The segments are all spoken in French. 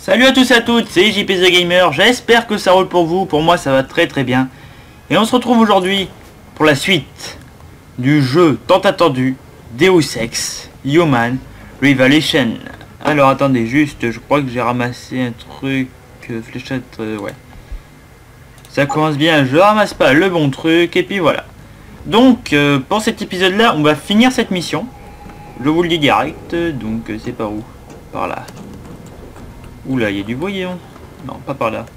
Salut à tous et à toutes, c'est JP The Gamer, j'espère que ça roule pour vous, pour moi ça va très très bien. Et on se retrouve aujourd'hui pour la suite du jeu tant attendu Deus Ex Human Revelation. Alors attendez juste, je crois que j'ai ramassé un truc, fléchette, ouais. Ça commence bien, je ramasse pas le bon truc et puis voilà. Donc pour cet épisode là, on va finir cette mission. Je vous le dis direct, donc c'est par où? Par là. Oula, il y a du voyant. Non, pas par là.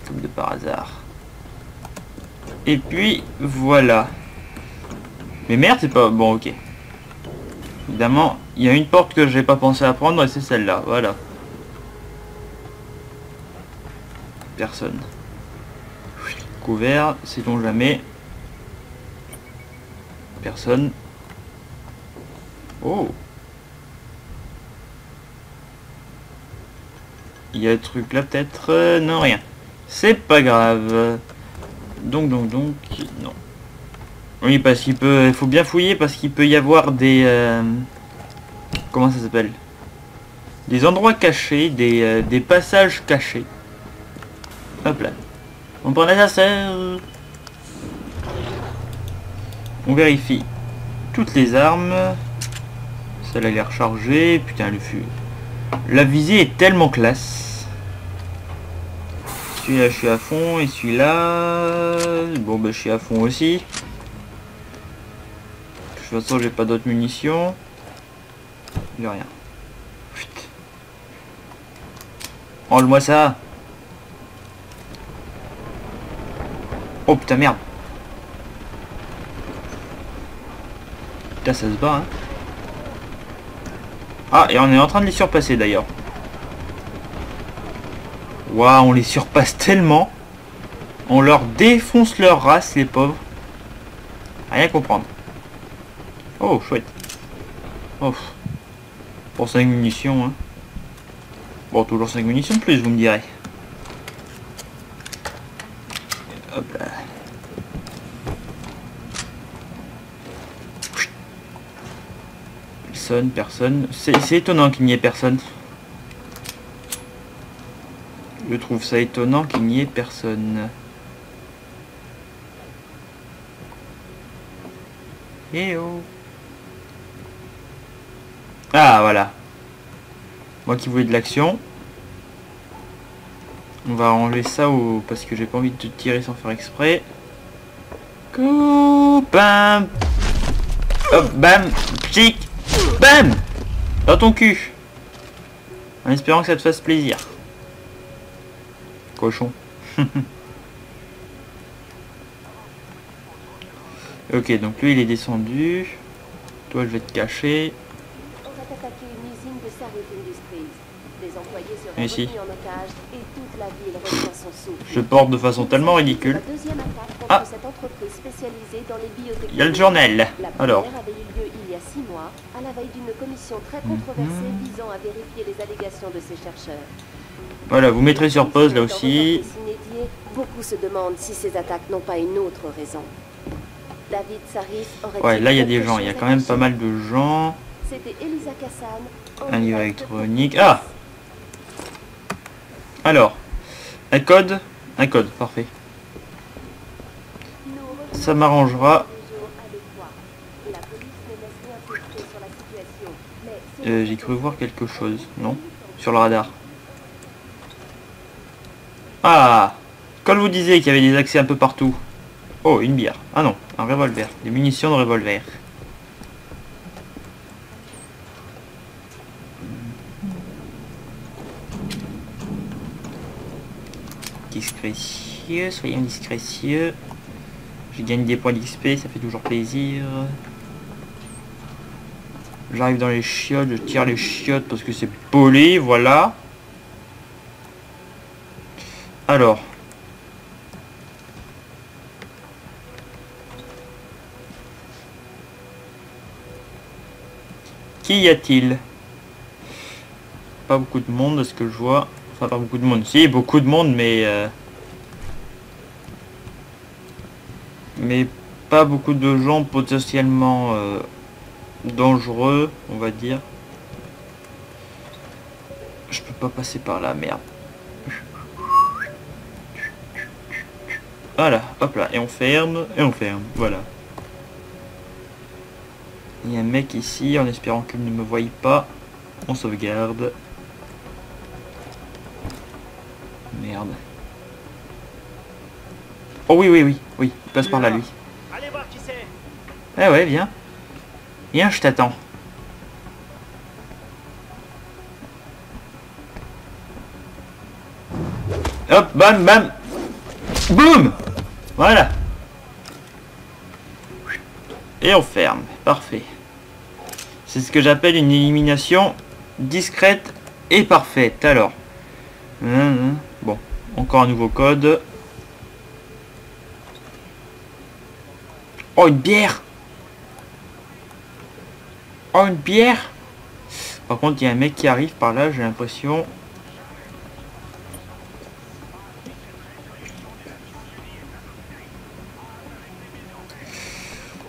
Comme de par hasard. Et puis, voilà. Mais merde, c'est pas... Bon, ok. Évidemment, il y a une porte que j'ai pas pensé à prendre et c'est celle-là. Voilà. Personne. Couvert, sait-on jamais. Personne. Oh. Il y a un truc là peut-être, non rien. C'est pas grave. Donc, non. Oui, parce qu'il peut... Il faut bien fouiller parce qu'il peut y avoir des... comment ça s'appelle? Des endroits cachés, des passages cachés. Hop là. On prend la sert. On vérifie toutes les armes. Celle-là a l'air chargée. Putain, le fut. La visée est tellement classe. Celui-là, je suis à fond. Et celui-là... Bon, bah, je suis à fond aussi. De toute façon, j'ai pas d'autres munitions. J'ai rien. Putain. Enlève-moi ça. Oh, putain, merde. Putain, ça se bat, hein. Ah, et on est en train de les surpasser d'ailleurs. Waouh, on les surpasse tellement. On leur défonce leur race, les pauvres. Rien comprendre. Oh, chouette. Oh. Pour 5 munitions, hein. Bon, toujours 5 munitions de plus, vous me direz. Hop là. Personne. C'est étonnant qu'il n'y ait personne. Je trouve ça étonnant qu'il n'y ait personne. Eh oh. Ah voilà. Moi qui voulais de l'action. On va enlever ça parce que j'ai pas envie de te tirer sans faire exprès. Bam. Hop, bam. Chic. Bam. Dans ton cul. En espérant que ça te fasse plaisir. Cochon. Ok, donc lui il est descendu. Toi je vais te cacher. Ici. Je porte de façon tellement ridicule. Ah, il y a le journal. Alors. Il y a 6 mois, à la veille d'une commission très controversée visant à vérifier les allégations de ces chercheurs. Voilà, vous mettrez sur pause là aussi. Beaucoup se demandent si ces attaques n'ont pas une autre raison. David Sarif aurait... Ouais, là il y a des gens, il y a quand même pas mal de gens. C'était Elisa Kassan. Un livre électronique. Ah! Alors, un code, parfait. Ça m'arrangera. J'ai cru voir quelque chose, non? Sur le radar. Ah! Quand vous disiez qu'il y avait des accès un peu partout. Oh, une bière. Ah non, un revolver. Des munitions de revolver. Discrétieux, soyons discrétieux. Je gagne des points d'XP, ça fait toujours plaisir. J'arrive dans les chiottes, je tire les chiottes parce que c'est poli, voilà. Alors. Qui y a-t-il? Pas beaucoup de monde, de ce que je vois. Enfin, pas beaucoup de monde. Si, beaucoup de monde, mais pas beaucoup de gens potentiellement dangereux, on va dire. Je peux pas passer par là, merde. Voilà, hop là, et on ferme, voilà. Il y a un mec ici, en espérant qu'il ne me voie pas. On sauvegarde. Merde. Oh oui, il passe par là, lui. Allez voir qui c'est. Ah ouais, viens. Viens, je t'attends. Hop, bam, bam. Boum. Voilà. Et on ferme. Parfait. C'est ce que j'appelle une élimination discrète et parfaite. Alors. Bon. Encore un nouveau code. Oh, une bière. Oh, une bière. Par contre, il y a un mec qui arrive par là, j'ai l'impression.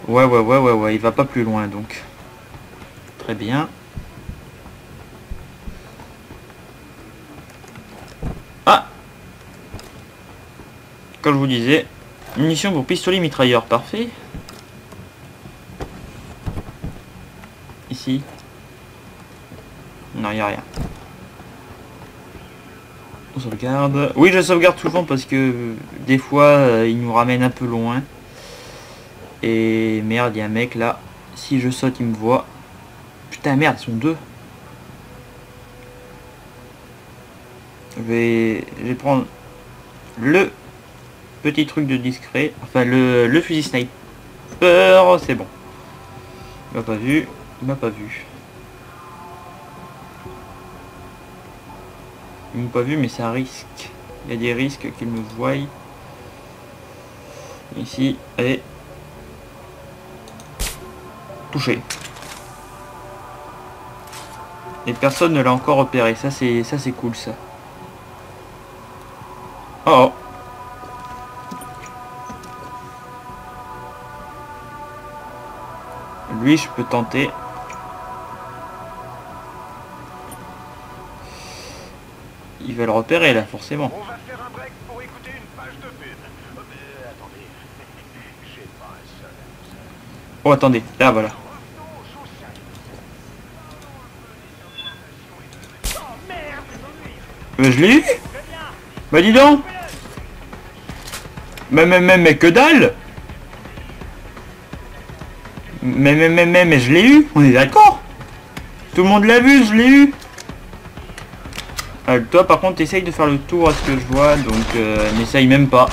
Ouais, il va pas plus loin donc. Très bien. Ah! Comme je vous disais, munitions pour pistolet mitrailleur, parfait. Ici. Non, il n'y a rien. On sauvegarde. Oui, je sauvegarde souvent parce que des fois, il nous ramène un peu loin. Et merde, il y a un mec là. Si je saute, il me voit. Putain, merde, ils sont deux. Je vais prendre le petit truc de discret. Enfin, le fusil sniper. C'est bon. Il m'a pas vu. Il m'a pas vu. Il m'a pas vu, mais c'est un risque. Il y a des risques qu'il me voie. Ici, et touché. Et personne ne l'a encore repéré. Ça c'est cool ça. Oh. Lui, je peux tenter. Il va le repérer là, forcément. On va faire un break pour écouter une page de pub. Attendez. J'ai pas un seul. Oh, attendez. Là, voilà. Je l'ai eu. Bah dis donc. Mais que dalle. Mais je l'ai eu. On est d'accord. Tout le monde l'a vu, je l'ai eu. Toi par contre essaye de faire le tour à ce que je vois, donc n'essaye même pas.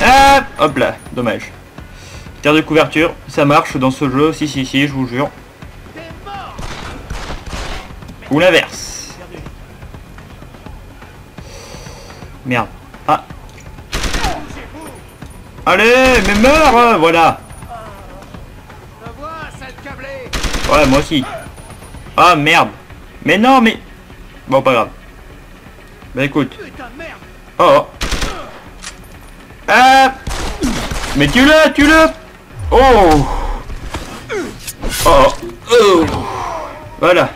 Ah, hop là, dommage. Tir de couverture, ça marche dans ce jeu, si, je vous jure. Ou l'inverse. Merde. Ah. Allez, mais meurs, voilà. Ouais, moi aussi. Ah, merde. Mais non, mais... Bon, pas grave. Bah écoute. Oh. Ah. Mais tue-le. Oh. Oh. Voilà.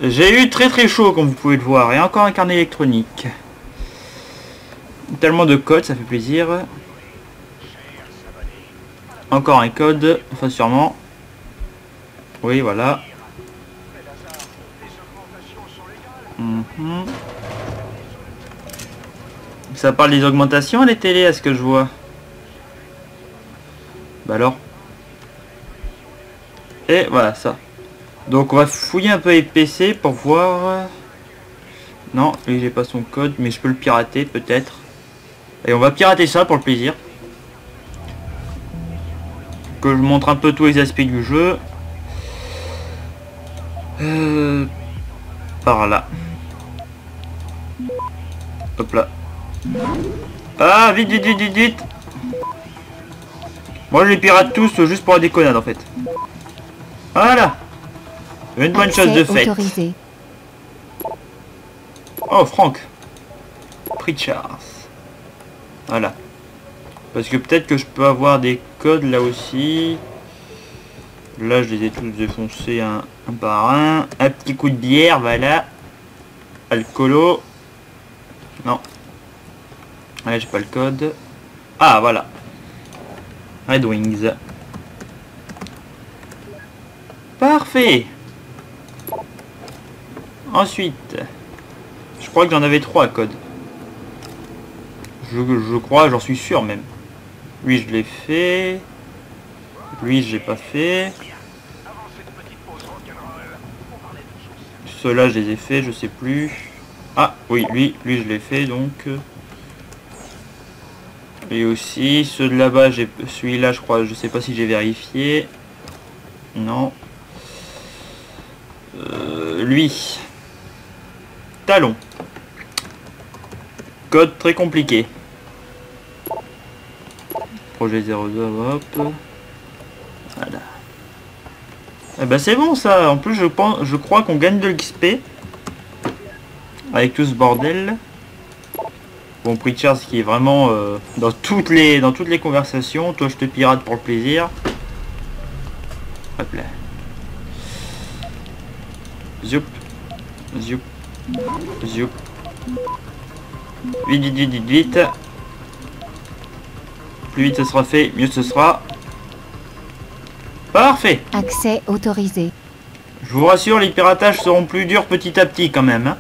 J'ai eu très chaud comme vous pouvez le voir. Et encore un carnet électronique. Tellement de codes, ça fait plaisir. Encore un code, enfin sûrement. Oui, voilà. Ça parle des augmentations à la télé, à ce que je vois. Bah alors. Et voilà ça. Donc on va fouiller un peu les PC pour voir. Non, lui j'ai pas son code, mais je peux le pirater peut-être. Et on va pirater ça pour le plaisir. Que je montre un peu tous les aspects du jeu. Par là. Hop là. Ah, vite. Moi je les pirate tous juste pour la déconnade en fait. Voilà. Une bonne chose de faite. Oh, Franck. Pritchard. Voilà. Parce que peut-être que je peux avoir des codes là aussi. Là, je les ai tous défoncés un par un. Un petit coup de bière, voilà. Alcoolo. Non. Ouais, j'ai pas le code. Ah, voilà. Red Wings. Parfait. Ensuite, je crois que j'en avais 3 codes. Je crois, j'en suis sûr même. Lui, je l'ai fait. Lui, je l'ai pas fait. Ceux-là, je les ai fait, je sais plus. Ah, oui, lui, je l'ai fait, donc. Et aussi, ceux de là-bas, celui-là, je crois, je sais pas si j'ai vérifié. Non. Lui. Talon. Code très compliqué. Projet 02, hop. Voilà. Eh ben c'est bon ça. En plus je crois qu'on gagne de l'XP. Avec tout ce bordel. Bon, Pritchard qui est vraiment dans toutes les conversations. Toi je te pirate pour le plaisir. Hop là. Zoup. Zoup. Zoup. Vite, vite, vite, vite, vite. Plus vite ce sera fait, mieux ce sera. Parfait. Accès autorisé. Je vous rassure, les piratages seront plus durs petit à petit quand même. Hein.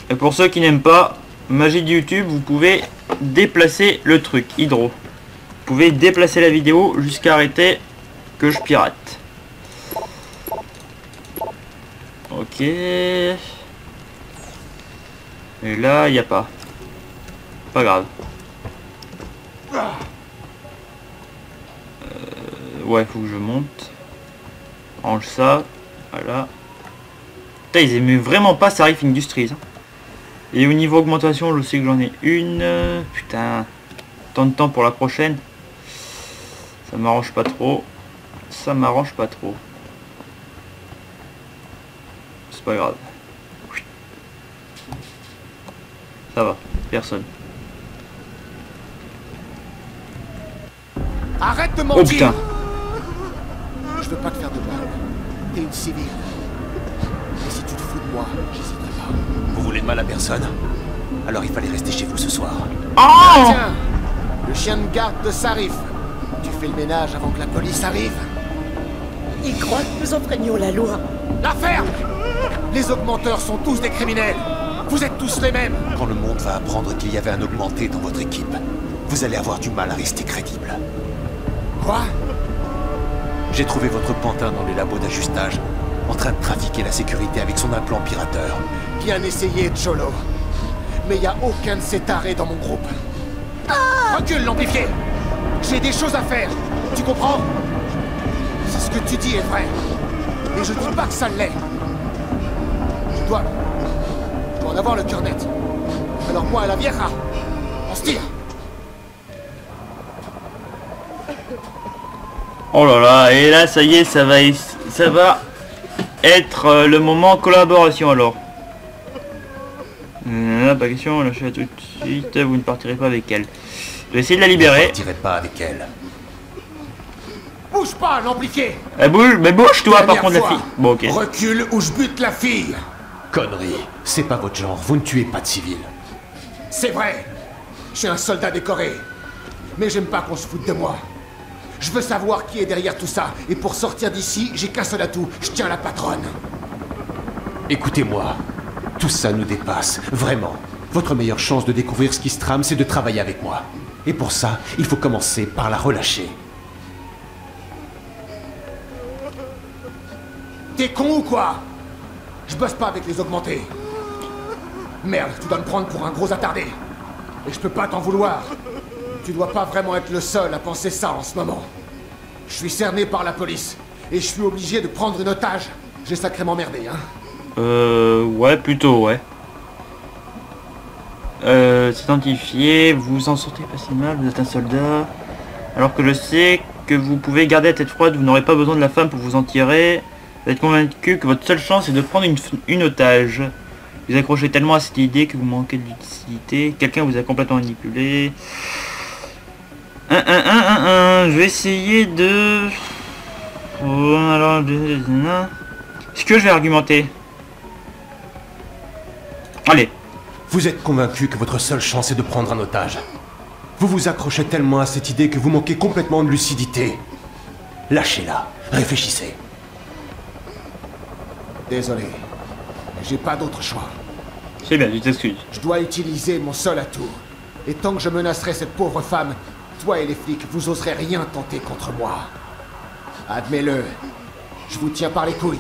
Et pour ceux qui n'aiment pas, magie de YouTube, vous pouvez déplacer le truc, Hydro. Vous pouvez déplacer la vidéo jusqu'à arrêter que je pirate. Ok. Et là, il n'y a pas. Pas grave. Ouais, faut que je monte. Range ça. Voilà. Putain, ils aiment vraiment pas Sarif Industries. Hein. Et au niveau augmentation, je sais que j'en ai une. Putain. Tant de temps pour la prochaine. Ça m'arrange pas trop. Ça m'arrange pas trop. C'est pas grave. Ça va, personne. Arrête de Oh mentir. putain. Je veux pas te faire de mal. T'es une civile. Et si tu te fous de moi, j'hésiterai pas. Vous voulez de mal à personne? Alors il fallait rester chez vous ce soir. Ah tiens, le chien de garde de Sarif. Tu fais le ménage avant que la police arrive. Ils croient que nous enfreignons la loi. La ferme. Les augmenteurs sont tous des criminels. Vous êtes tous les mêmes. Quand le monde va apprendre qu'il y avait un augmenté dans votre équipe, vous allez avoir du mal à rester crédible. Quoi? J'ai trouvé votre pantin dans les labos d'ajustage, en train de trafiquer la sécurité avec son implant pirateur. Bien essayé, Cholo. Mais y a aucun de ces tarés dans mon groupe. Recule, l'amplifié. J'ai des choses à faire. Tu comprends? Si ce que tu dis est vrai. Et je dis pas que ça l'est. Je dois en avoir le cœur net. Alors moi, à la vieja, on se tire. Oh là là, et là ça y est, ça va être le moment collaboration alors. Pas question, lâchez tout de suite, vous ne partirez pas avec elle. Je vais essayer de la Je ne libérer. partirai pas avec elle. Bouge pas, l'amplifié. Elle bouge, mais bouge toi par Dernière contre la fois. fille. Bon ok. Recule ou je bute la fille. Connerie, c'est pas votre genre, vous ne tuez pas de civils. C'est vrai. Je suis un soldat décoré. Mais j'aime pas qu'on se foute de moi. Je veux savoir qui est derrière tout ça. Et pour sortir d'ici, j'ai qu'un seul atout. Je tiens la patronne. Écoutez-moi, tout ça nous dépasse, vraiment. Votre meilleure chance de découvrir ce qui se trame, c'est de travailler avec moi. Et pour ça, il faut commencer par la relâcher. T'es con ou quoi? Je bosse pas avec les augmentés. Merde, tu dois me prendre pour un gros attardé. Et je peux pas t'en vouloir. Tu dois pas vraiment être le seul à penser ça en ce moment. Je suis cerné par la police. Et je suis obligé de prendre une otage. J'ai sacrément merdé, hein. Ouais, plutôt, ouais. C'est identifié, vous vous en sortez facilement, vous êtes un soldat. Alors que je sais que vous pouvez garder la tête froide, vous n'aurez pas besoin de la femme pour vous en tirer. Vous êtes convaincu que votre seule chance est de prendre une otage. Vous accrochez tellement à cette idée que vous manquez de lucidité. Quelqu'un vous a complètement manipulé. Je vais essayer de... Alors, est-ce que je vais argumenter? Allez. Vous êtes convaincu que votre seule chance est de prendre un otage. Vous vous accrochez tellement à cette idée que vous manquez complètement de lucidité. Lâchez-la. Réfléchissez. Désolé. Mais j'ai pas d'autre choix. C'est bien, tu t'excuses. Je dois utiliser mon seul atout. Et tant que je menacerai cette pauvre femme, toi et les flics, vous oserez rien tenter contre moi. Admets-le. Je vous tiens par les couilles.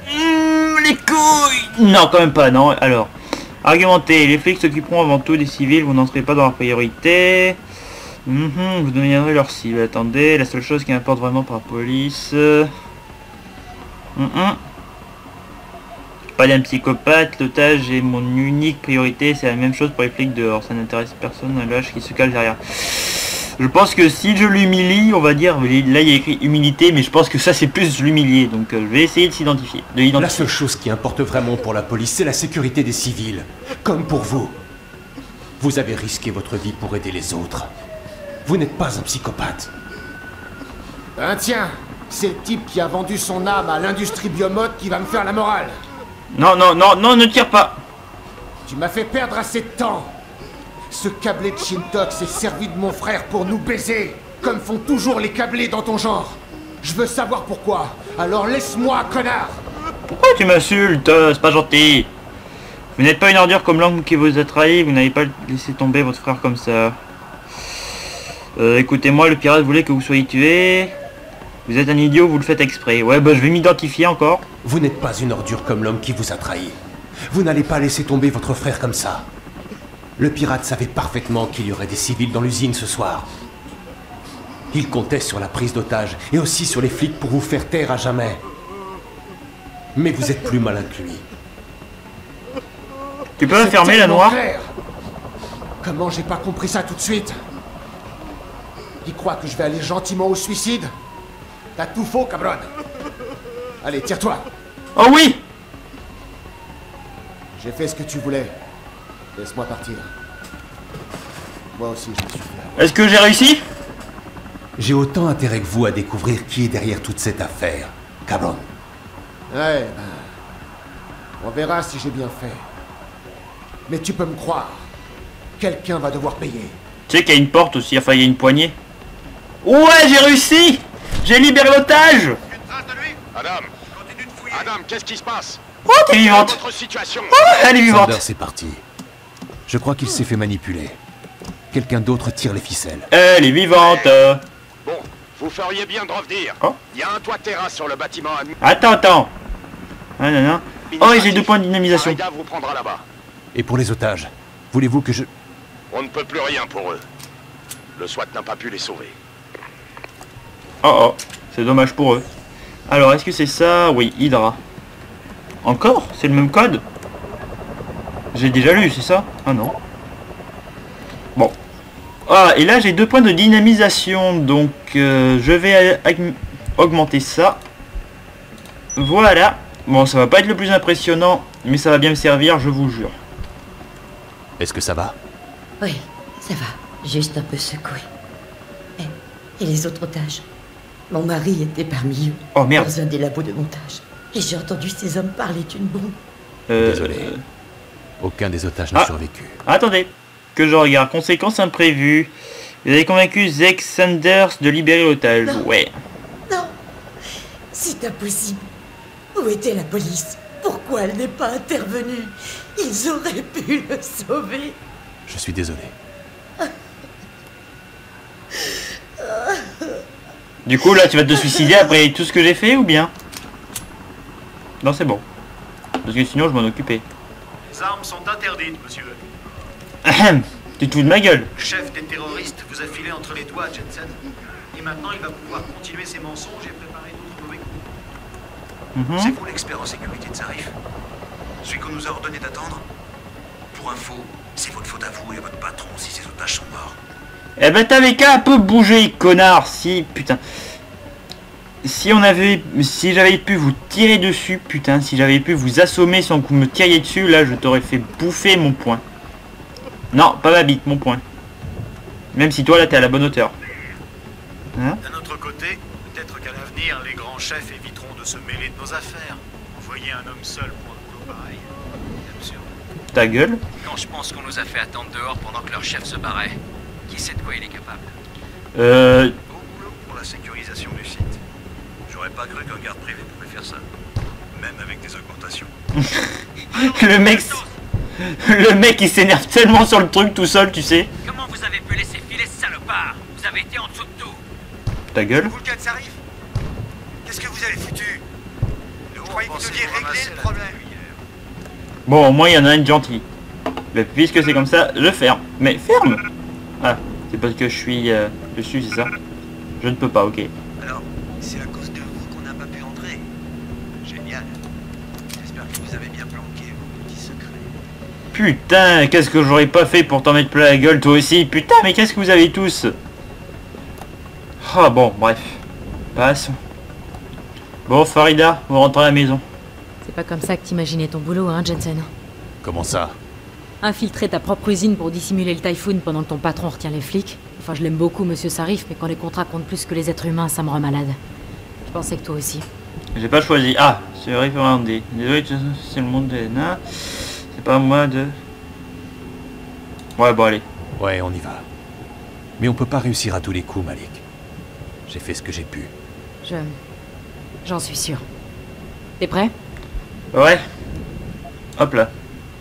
Les couilles! Non, quand même pas, non. Alors, argumenter. Les flics s'occuperont avant tout des civils, vous n'entrez pas dans leur priorité. Vous deviendrez leur cible. Attendez, la seule chose qui importe vraiment pour la police... Pas d'un psychopathe, l'otage est mon unique priorité, c'est la même chose pour les flics dehors, ça n'intéresse personne, un lâche qui se cache derrière. Je pense que si je l'humilie, on va dire, là il y a écrit humilité, mais je pense que ça c'est plus l'humilier, donc je vais essayer de s'identifier. La seule chose qui importe vraiment pour la police, c'est la sécurité des civils, comme pour vous. Vous avez risqué votre vie pour aider les autres. Vous n'êtes pas un psychopathe. Ben tiens, c'est le type qui a vendu son âme à l'industrie biomode qui va me faire la morale. Non, non, non, non, ne tire pas. Tu m'as fait perdre assez de temps. Ce câblé de Shintok s'est servi de mon frère pour nous baiser, comme font toujours les câblés dans ton genre. Je veux savoir pourquoi. Alors laisse-moi, connard. Pourquoi tu m'insultes? C'est pas gentil. Vous n'êtes pas une ordure comme l'homme qui vous a trahi, vous n'avez pas laissé tomber votre frère comme ça. Écoutez-moi, le pirate voulait que vous soyez tué. Vous êtes un idiot, vous le faites exprès. Ouais, bah je vais m'identifier encore. Vous n'êtes pas une ordure comme l'homme qui vous a trahi. Vous n'allez pas laisser tomber votre frère comme ça. Le pirate savait parfaitement qu'il y aurait des civils dans l'usine ce soir. Il comptait sur la prise d'otage et aussi sur les flics pour vous faire taire à jamais. Mais vous êtes plus malin que lui. Tu peux fermer la noire? Comment j'ai pas compris ça tout de suite? Il croit que je vais aller gentiment au suicide? T'as tout faux, cabron. Allez, tire-toi. Oh oui! J'ai fait ce que tu voulais. Laisse-moi partir. Moi aussi, je me suis fait. Est-ce que j'ai réussi? J'ai autant intérêt que vous à découvrir qui est derrière toute cette affaire, cabron. Ouais, ben... On verra si j'ai bien fait. Mais tu peux me croire. Quelqu'un va devoir payer. Tu sais qu'il y a une porte aussi, enfin il y a une poignée. Ouais, j'ai réussi! J'ai libéré l'otage! Une trace de lui? Adam, continue de fouiller. Adam, qu'est-ce qui se passe? Oh, t'es vivante! Votre situation. Oh, elle est vivante! Sanders est parti. Je crois qu'il s'est fait manipuler. Quelqu'un d'autre tire les ficelles. Elle est vivante! Bon, vous feriez bien de revenir. Oh. Il y a un toit terrasse sur le bâtiment. Attends. Ah, non, non. Oh, et j'ai 2 points de dynamisation. Farida vous prendra là-bas. Et pour les otages, voulez-vous que je... On ne peut plus rien pour eux. Le SWAT n'a pas pu les sauver. Oh, c'est dommage pour eux. Alors, est-ce que c'est ça? Oui, Hydra. Encore? C'est le même code? J'ai déjà lu, c'est ça? Ah non. Bon. Ah, et là j'ai 2 points de dynamisation, donc je vais augmenter ça. Voilà. Bon, ça va pas être le plus impressionnant, mais ça va bien me servir, je vous jure. Est-ce que ça va? Oui, ça va. Juste un peu secoué. Et les autres otages? Mon mari était parmi eux. Oh merde. Dans un des labos de montage. Et j'ai entendu ces hommes parler d'une bombe. Désolé. Aucun des otages n'a survécu. Attendez, que je regarde. Conséquences imprévues. Vous avez convaincu Zach Sanders de libérer l'otage. Ouais. Non. C'est impossible. Où était la police? Pourquoi elle n'est pas intervenue? Ils auraient pu le sauver. Je suis désolé. Du coup, là, tu vas te suicider après tout ce que j'ai fait, ou bien? Non, c'est bon. Parce que sinon, je m'en occupais. Les armes sont interdites, monsieur. Ahem. Tu te fous de ma gueule. Le chef des terroristes vous a filé entre les doigts, Jensen. Et maintenant, il va pouvoir continuer ses mensonges et préparer d'autres mauvais coups. C'est vous l'expert en sécurité de Zarif. Celui qu'on nous a ordonné d'attendre. Pour info, c'est votre faute à vous et à votre patron si ces otages sont morts. Eh ben t'avais qu'à un peu bouger, connard, si... Putain. Si j'avais pu vous tirer dessus, putain, si j'avais pu vous assommer sans que vous me tiriez dessus, là je t'aurais fait bouffer mon poing. Non, pas ma bite, mon poing. Même si toi là t'es à la bonne hauteur. Hein? D'un autre côté, peut-être qu'à l'avenir, les grands chefs éviteront de se mêler de nos affaires. Envoyer un homme seul pour un boulot pareil, c'est absurde. Ta gueule. Quand je pense qu'on nous a fait attendre dehors pendant que leur chef se barrait, qui sait de quoi il est capable? Beau boulot pour la sécurisation du site. J'aurais pas cru qu'un garde privé pouvait faire ça. Même avec des augmentations. Le mec il s'énerve tellement sur le truc tout seul, tu sais. Comment vous avez pu laisser filer ce salopard? Vous avez été en dessous de tout. Ta gueule. Vous le gars de Sarif? Qu'est-ce que vous avez foutu? Vous croyez que vous deviez régler le problème? Bon, au moins il y en a une gentille. Mais puisque c'est comme ça, je ferme. Mais ferme. Ah, c'est parce que je suis dessus, c'est ça? Je ne peux pas, ok. Alors, c'est à cause de vous qu'on n'a pas pu entrer. Génial. J'espère que vous avez bien planqué vos petits secrets. Putain, qu'est-ce que j'aurais pas fait pour t'en mettre plein la gueule toi aussi? Putain, mais qu'est-ce que vous avez tous? Ah bon, bref. Passons. Bon, Farida, vous rentrez à la maison. C'est pas comme ça que t'imaginais ton boulot, hein, Jensen? Comment ça? Infiltrer ta propre usine pour dissimuler le Typhoon pendant que ton patron retient les flics. Enfin, je l'aime beaucoup, monsieur Sarif, mais quand les contrats comptent plus que les êtres humains, ça me rend malade. Je pensais que toi aussi. J'ai pas choisi. Ah, c'est référendé. Désolé, c'est le monde des nains. C'est pas à moi de... Ouais, bon, allez. Ouais, on y va. Mais on peut pas réussir à tous les coups, Malik. J'ai fait ce que j'ai pu. J'en suis sûr. T'es prêt? Ouais. Hop là.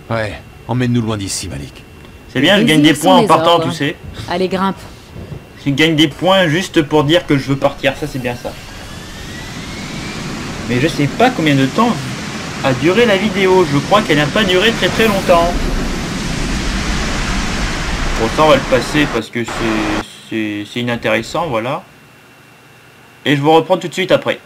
Ouais, emmène-nous loin d'ici, Malik. C'est bien, je gagne des points en partant, tu sais. Allez, grimpe. Je gagne des points juste pour dire que je veux partir, ça c'est bien ça. Mais je sais pas combien de temps a duré la vidéo. Je crois qu'elle n'a pas duré très très longtemps. Bon, ça on va le passer parce que c'est inintéressant, voilà. Et je vous reprends tout de suite après.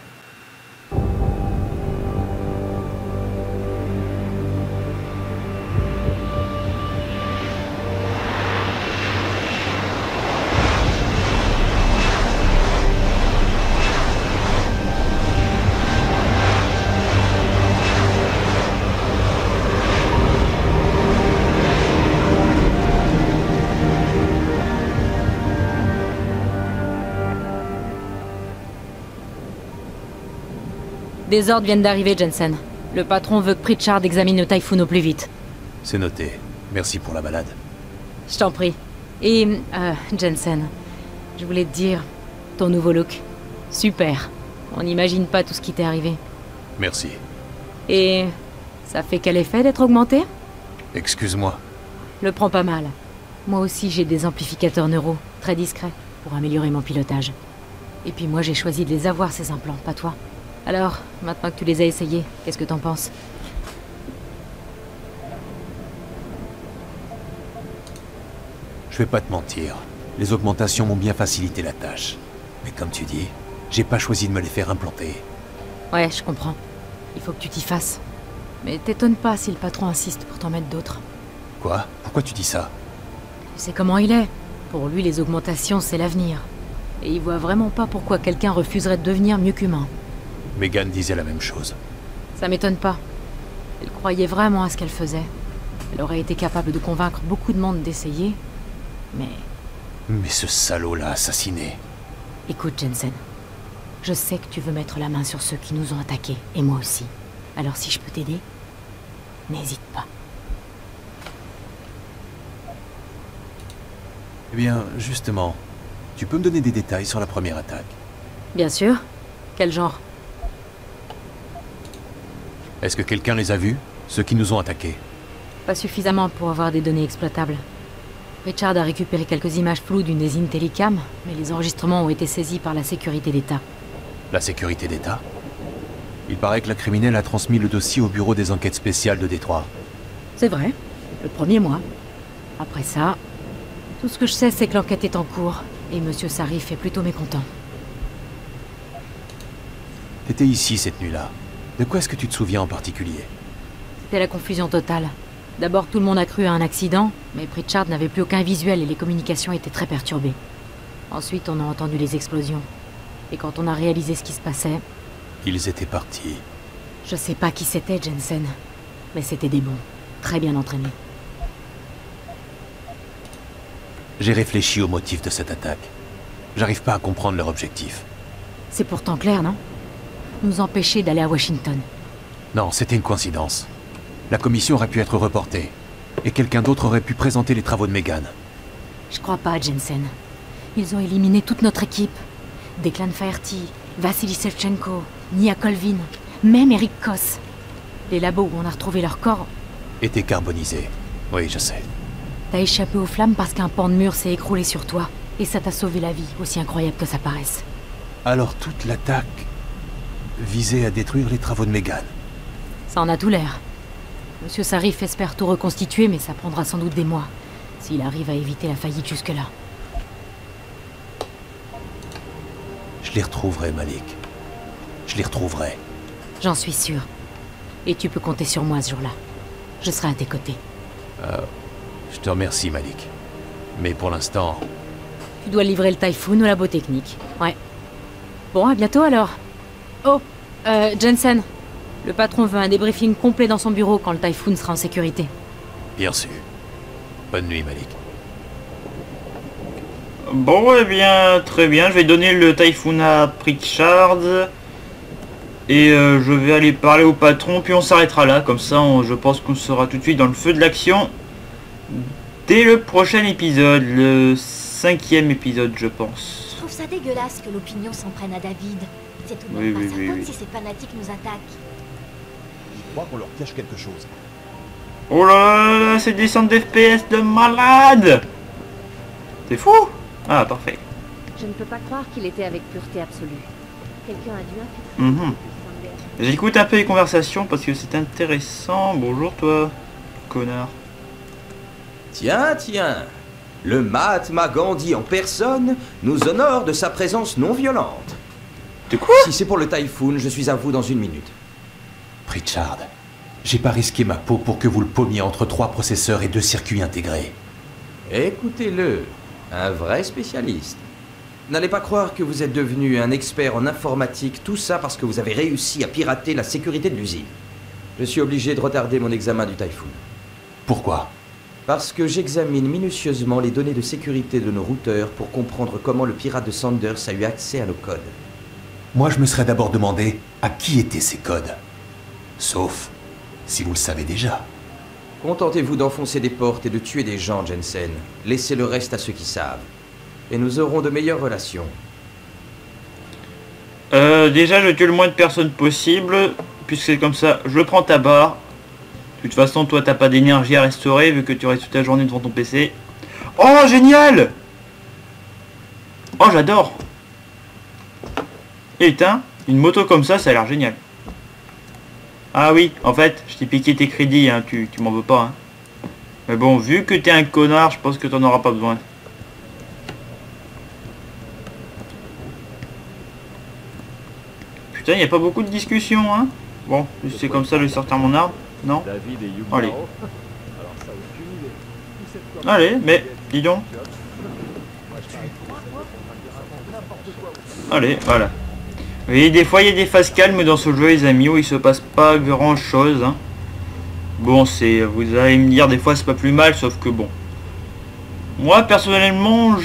Des ordres viennent d'arriver, Jensen. Le patron veut que Pritchard examine le Typhoon au plus vite. C'est noté. Merci pour la balade. Je t'en prie. Et, Jensen, je voulais te dire, ton nouveau look, super. On n'imagine pas tout ce qui t'est arrivé. Merci. Et ça fait quel effet d'être augmenté? Excuse-moi. Le prends pas mal. Moi aussi j'ai des amplificateurs neuro, très discrets, pour améliorer mon pilotage. Et puis moi j'ai choisi de les avoir ces implants, pas toi. Alors, maintenant que tu les as essayés, qu'est-ce que t'en penses? Je vais pas te mentir. Les augmentations m'ont bien facilité la tâche. Mais comme tu dis, j'ai pas choisi de me les faire implanter. Ouais, je comprends. Il faut que tu t'y fasses. Mais t'étonne pas si le patron insiste pour t'en mettre d'autres. Quoi? Pourquoi tu dis ça? Tu sais comment il est. Pour lui, les augmentations, c'est l'avenir. Et il voit vraiment pas pourquoi quelqu'un refuserait de devenir mieux qu'humain. Megan disait la même chose. Ça m'étonne pas. Elle croyait vraiment à ce qu'elle faisait. Elle aurait été capable de convaincre beaucoup de monde d'essayer. Mais ce salaud l'a assassiné. écoute, Jensen. Je sais que tu veux mettre la main sur ceux qui nous ont attaqués, et moi aussi. Alors si je peux t'aider, n'hésite pas. Eh bien, justement, tu peux me donner des détails sur la première attaque? Bien sûr. Quel genre? Est-ce que quelqu'un les a vus? Ceux qui nous ont attaqués? Pas suffisamment pour avoir des données exploitables. Richard a récupéré quelques images floues d'une des Intellicam, mais les enregistrements ont été saisis par la sécurité d'État. La sécurité d'État? Il paraît que la criminelle a transmis le dossier au bureau des enquêtes spéciales de Détroit. C'est vrai. Le premier mois. Après ça, tout ce que je sais, c'est que l'enquête est en cours, et Monsieur Sarif est plutôt mécontent. T'étais ici cette nuit-là. De quoi est-ce que tu te souviens en particulier? C'était la confusion totale. D'abord, tout le monde a cru à un accident, mais Pritchard n'avait plus aucun visuel et les communications étaient très perturbées. Ensuite, on a entendu les explosions. Et quand on a réalisé ce qui se passait... Ils étaient partis. Je sais pas qui c'était, Jensen. Mais c'était des bons. Très bien entraînés. J'ai réfléchi au motif de cette attaque. J'arrive pas à comprendre leur objectif. C'est pourtant clair, non? Nous empêcher d'aller à Washington. Non, c'était une coïncidence. La commission aurait pu être reportée. Et quelqu'un d'autre aurait pu présenter les travaux de Megan. Je crois pas, Jensen. Ils ont éliminé toute notre équipe. Declan Faherty, Vassili Sevchenko, Nia Colvin, même Eric Koss. Les labos où on a retrouvé leur corps... Étaient carbonisés. Oui, je sais. T'as échappé aux flammes parce qu'un pan de mur s'est écroulé sur toi. Et ça t'a sauvé la vie, aussi incroyable que ça paraisse. Alors toute l'attaque visait à détruire les travaux de Megan. Ça en a tout l'air. Monsieur Sarif espère tout reconstituer, mais ça prendra sans doute des mois. S'il arrive à éviter la faillite jusque-là. Je les retrouverai, Malik. Je les retrouverai. J'en suis sûr. Et tu peux compter sur moi ce jour-là. Je serai à tes côtés. Je te remercie, Malik. Mais pour l'instant... Tu dois livrer le Typhoon au labo technique. Ouais. Bon, à bientôt alors. Oh, Jensen. Le patron veut un débriefing complet dans son bureau quand le Typhoon sera en sécurité. Bien sûr. Bonne nuit, Malik. Bon, eh bien, très bien. Je vais donner le Typhoon à Pritchard. Et je vais aller parler au patron, puis on s'arrêtera là. Comme ça, je pense qu'on sera tout de suite dans le feu de l'action. Dès le prochain épisode, le 5e épisode, je pense. Je trouve ça dégueulasse que l'opinion s'en prenne à David. C'est tout de même pas sa faute si ces fanatiques nous attaquent. Je crois qu'on leur cache quelque chose. Oh là là là, c'est des centres d'FPS de malade. C'est fou. Ah, parfait. Je ne peux pas croire qu'il était avec pureté absolue. Quelqu'un a dû infiltrer. J'écoute un peu les conversations parce que c'est intéressant. Bonjour toi, connard. Tiens, tiens. Le Mahatma Gandhi en personne nous honore de sa présence non violente. De quoi? Si c'est pour le Typhoon, je suis à vous dans une minute. Pritchard, j'ai pas risqué ma peau pour que vous le paumiez entre 3 processeurs et 2 circuits intégrés. Écoutez-le, un vrai spécialiste. N'allez pas croire que vous êtes devenu un expert en informatique, tout ça parce que vous avez réussi à pirater la sécurité de l'usine. Je suis obligé de retarder mon examen du Typhoon. Pourquoi? Parce que j'examine minutieusement les données de sécurité de nos routeurs pour comprendre comment le pirate de Sanders a eu accès à nos codes. Moi, je me serais d'abord demandé à qui étaient ces codes. Sauf si vous le savez déjà. Contentez-vous d'enfoncer des portes et de tuer des gens, Jensen. Laissez le reste à ceux qui savent. Et nous aurons de meilleures relations. Déjà, je tue le moins de personnes possible. Puisque c'est comme ça, je prends ta barre. De toute façon, toi, t'as pas d'énergie à restaurer vu que tu restes toute la journée devant ton PC. Oh, génial! Oh, j'adore! Et putain, une moto comme ça a l'air génial. Ah oui, en fait, je t'ai piqué tes crédits, hein, tu m'en veux pas. Hein. Mais bon, vu que t'es un connard, je pense que t'en auras pas besoin. Putain, y a pas beaucoup de discussions, hein. Bon, c'est comme ça, je vais sortir mon arme. Non? Allez. Allez, mais, dis donc. Allez, voilà. Vous voyez, des fois, il y a des phases calmes dans ce jeu, les amis, où il se passe pas grand-chose. Hein. Bon, vous allez me dire, des fois, c'est pas plus mal, sauf que bon. Moi, personnellement,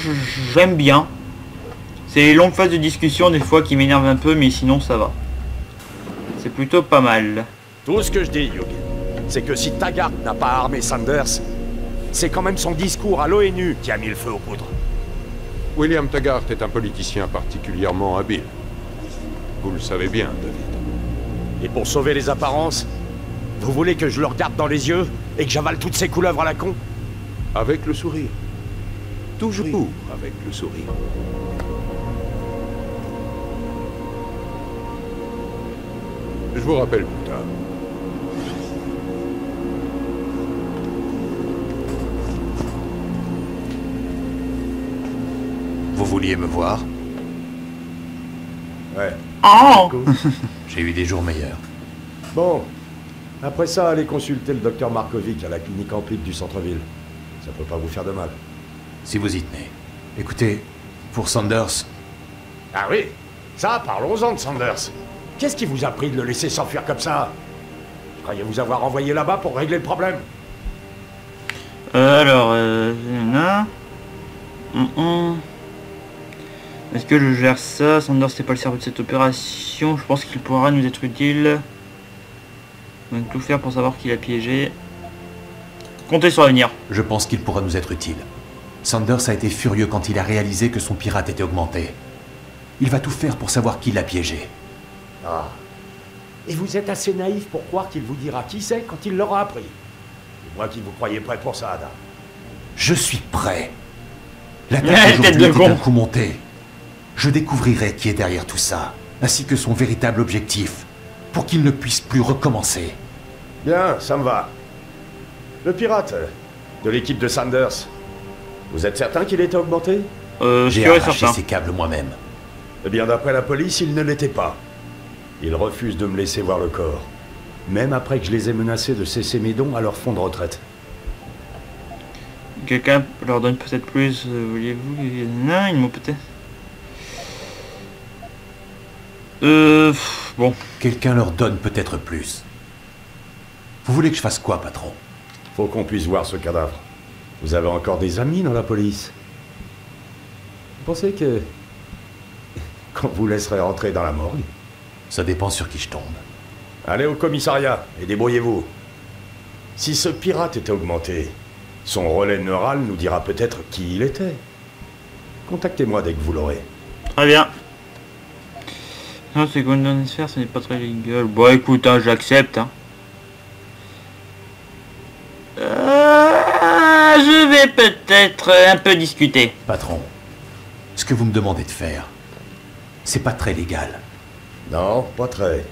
j'aime bien. C'est les longues phases de discussion, des fois, qui m'énervent un peu, mais sinon, ça va. C'est plutôt pas mal. Tout ce que je dis, Hugh, c'est que si Taggart n'a pas armé Sanders, c'est quand même son discours à l'ONU qui a mis le feu aux poudres. William Taggart est un politicien particulièrement habile. Vous le savez bien, David. Et pour sauver les apparences, vous voulez que je le regarde dans les yeux et que j'avale toutes ces couleuvres à la con? Avec le sourire. Toujours avec le sourire. Je vous rappelle plus tard. Vous vouliez me voir? Ouais. Oh! J'ai eu des jours meilleurs. Bon. Après ça, allez consulter le docteur Markovic à la clinique Amplik du centre-ville. Ça peut pas vous faire de mal. Si vous y tenez. Écoutez, pour Sanders... Ah oui? Ça, parlons-en de Sanders. Qu'est-ce qui vous a pris de le laisser s'enfuir comme ça? Croyez vous avoir envoyé là-bas pour régler le problème? Est-ce que je gère ça? Sanders n'est pas le cerveau de cette opération. Je pense qu'il pourra nous être utile. On va tout faire pour savoir qui l'a piégé. Comptez sur l'avenir. Je pense qu'il pourra nous être utile. Sanders a été furieux quand il a réalisé que son pirate était augmenté. Il va tout faire pour savoir qui l'a piégé. Ah. Et vous êtes assez naïf pour croire qu'il vous dira qui c'est quand il l'aura appris. Et moi qui vous croyais prêt pour ça, Ada. Je suis prêt. L'attaque d'aujourd'hui était un coup monté. Je découvrirai qui est derrière tout ça, ainsi que son véritable objectif, pour qu'il ne puisse plus recommencer. Bien, ça me va. Le pirate de l'équipe de Sanders, vous êtes certain qu'il était augmenté? J'ai arraché ses câbles moi-même. Eh bien, d'après la police, il ne l'était pas. Il refuse de me laisser voir le corps, même après que je les ai menacés de cesser mes dons à leur fonds de retraite. Quelqu'un leur donne peut-être plus, voulez-vous? Non, ils m'ont peut-être... Bon. Quelqu'un leur donne peut-être plus. Vous voulez que je fasse quoi, patron? Faut qu'on puisse voir ce cadavre. Vous avez encore des amis dans la police? Vous pensez que... qu'on vous laisserait rentrer dans la morgue? Ça dépend sur qui je tombe. Allez au commissariat et débrouillez-vous. Si ce pirate était augmenté, son relais neural nous dira peut-être qui il était. Contactez-moi dès que vous l'aurez. Très bien. Non, c'est Golden Sphere, ce n'est pas très légal. Bon, écoute, hein, j'accepte. Hein. Je vais peut-être un peu discuter. Patron, ce que vous me demandez de faire, c'est pas très légal. Non, pas très.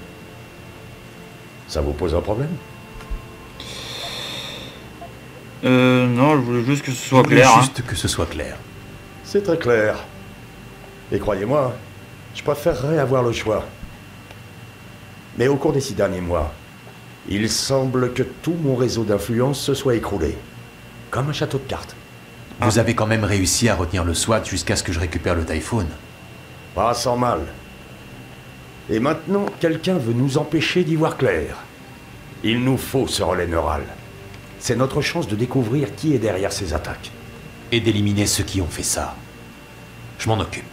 Ça vous pose un problème? Non, je voulais juste que ce soit clair. Juste que ce soit clair. C'est très clair. Et croyez-moi, je préférerais avoir le choix. Mais au cours des 6 derniers mois, il semble que tout mon réseau d'influence se soit écroulé. Comme un château de cartes. Vous avez quand même réussi à retenir le SWAT jusqu'à ce que je récupère le Typhoon. Pas sans mal. Et maintenant, quelqu'un veut nous empêcher d'y voir clair. Il nous faut ce relais neural. C'est notre chance de découvrir qui est derrière ces attaques. Et d'éliminer ceux qui ont fait ça. Je m'en occupe.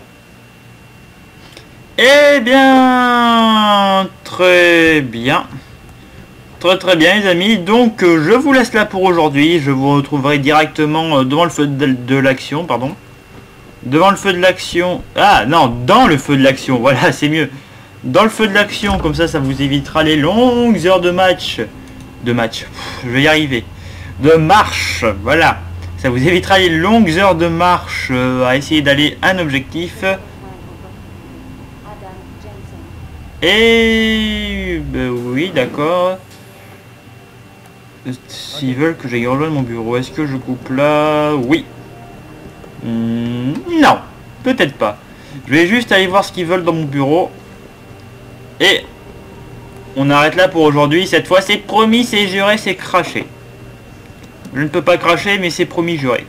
Eh bien... Très bien. Très bien les amis, donc je vous laisse là pour aujourd'hui. Je vous retrouverai directement devant le feu de l'action, pardon. Devant le feu de l'action... Ah non, dans le feu de l'action, voilà, c'est mieux. Dans le feu de l'action, comme ça vous évitera les longues heures de match. Je vais y arriver. De marche, voilà. Ça vous évitera les longues heures de marche à essayer d'aller à un objectif. Et... Ben oui, d'accord. S'ils veulent que j'aille rejoindre mon bureau, est-ce que je coupe là? Oui. Non, peut-être pas. Je vais juste aller voir ce qu'ils veulent dans mon bureau. Et on arrête là pour aujourd'hui. Cette fois, c'est promis, c'est juré, c'est craché. Je ne peux pas cracher, mais c'est promis, juré.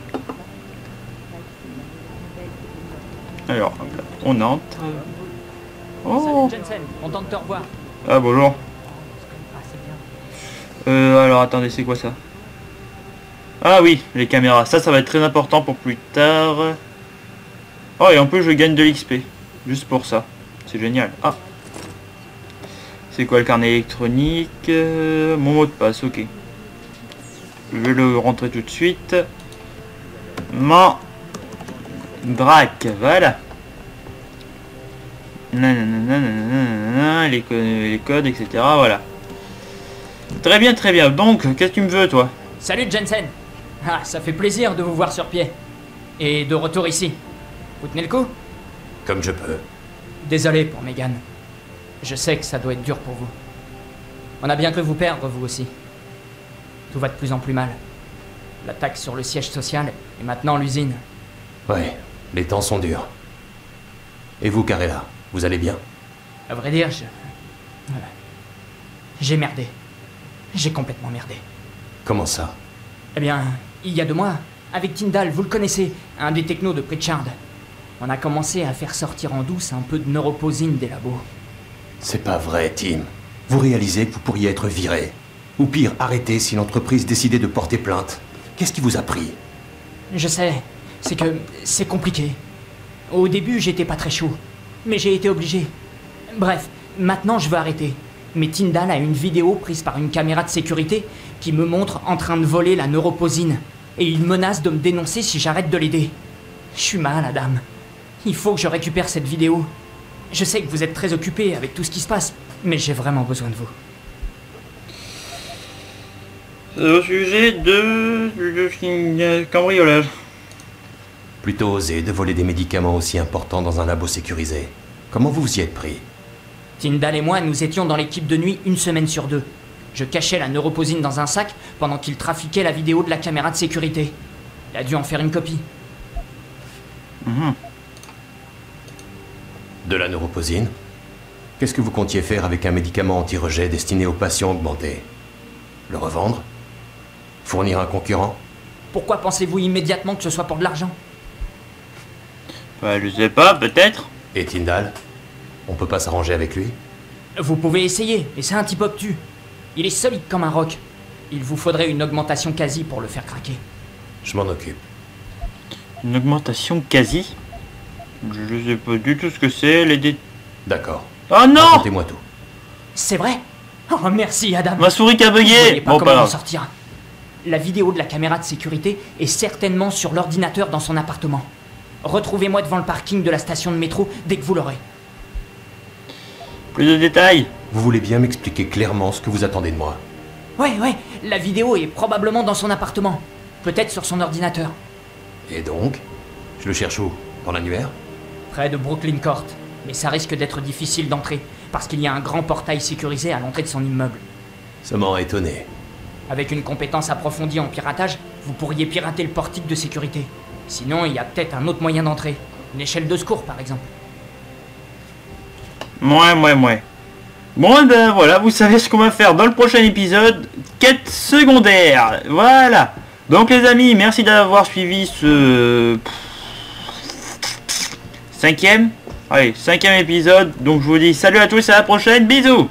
Alors, on entre. Oh. Salut Jensen, content de te revoir. Ah, bonjour. Alors attendez, c'est quoi ça? Ah oui, les caméras, ça va être très important pour plus tard. Oh, et en plus je gagne de l'XP, juste pour ça, c'est génial. Ah, c'est quoi le carnet électronique? Mon mot de passe, ok. Je vais le rentrer tout de suite. Mandrake, voilà. Les codes, etc. Voilà. Très bien, très bien. Donc, qu'est-ce que tu me veux, toi? Salut Jensen. Ah, ça fait plaisir de vous voir sur pied. Et de retour ici. Vous tenez le coup? Comme je peux. Désolé pour Megan. Je sais que ça doit être dur pour vous. On a bien cru vous perdre, vous aussi. Tout va de plus en plus mal. L'attaque sur le siège social, et maintenant l'usine. Ouais, les temps sont durs. Et vous, Carella, vous allez bien? À vrai dire, j'ai merdé. J'ai complètement merdé. Comment ça? Eh bien, il y a 2 mois, avec Tyndall, vous le connaissez, un des technos de Pritchard. on a commencé à faire sortir en douce un peu de neuroposine des labos. C'est pas vrai, Tim. Vous réalisez que vous pourriez être viré. Ou pire, arrêté si l'entreprise décidait de porter plainte. Qu'est-ce qui vous a pris? Je sais, c'est que c'est compliqué. Au début, j'étais pas très chaud, mais j'ai été obligé. Bref, maintenant je veux arrêter. Mais Tyndall a une vidéo prise par une caméra de sécurité qui me montre en train de voler la neuroposine. Et il menace de me dénoncer si j'arrête de l'aider. Je suis mal, Adam. Il faut que je récupère cette vidéo. Je sais que vous êtes très occupé avec tout ce qui se passe, mais j'ai vraiment besoin de vous. Au sujet de cambriolage. Plutôt osé de voler des médicaments aussi importants dans un labo sécurisé. Comment vous vous y êtes pris? Tyndall et moi, nous étions dans l'équipe de nuit 1 semaine sur 2. Je cachais la neuroposine dans un sac pendant qu'il trafiquait la vidéo de la caméra de sécurité. Il a dû en faire une copie. De la neuroposine? Qu'est-ce que vous comptiez faire avec un médicament anti-rejet destiné aux patients augmentés? Le revendre? Fournir un concurrent? Pourquoi pensez-vous immédiatement que ce soit pour de l'argent? Bah, je sais pas, peut-être. Et Tyndall? On peut pas s'arranger avec lui? Vous pouvez essayer, mais c'est un type obtus. Il est solide comme un roc. Il vous faudrait une augmentation quasi pour le faire craquer. Je m'en occupe. Une augmentation quasi? Je sais pas du tout ce que c'est, les D'accord. Oh non! Racontez-moi tout. C'est vrai? Oh merci Adam. Ma souris qui a bugué. Bon, comment en sortir. La vidéo de la caméra de sécurité est certainement sur l'ordinateur dans son appartement. Retrouvez-moi devant le parking de la station de métro dès que vous l'aurez. Plus de détails. Vous voulez bien m'expliquer clairement ce que vous attendez de moi? Ouais, la vidéo est probablement dans son appartement. Peut-être sur son ordinateur. Et donc? Je le cherche où? Dans l'annuaire? Près de Brooklyn Court. Mais ça risque d'être difficile d'entrer, parce qu'il y a un grand portail sécurisé à l'entrée de son immeuble. Ça m'aurait étonné. Avec une compétence approfondie en piratage, vous pourriez pirater le portique de sécurité. Sinon, il y a peut-être un autre moyen d'entrer. Une échelle de secours, par exemple. Ouais. Bon, ben voilà, vous savez ce qu'on va faire dans le prochain épisode. Quête secondaire. Voilà. Donc les amis, merci d'avoir suivi ce... cinquième épisode. Donc je vous dis salut à tous et à la prochaine. Bisous.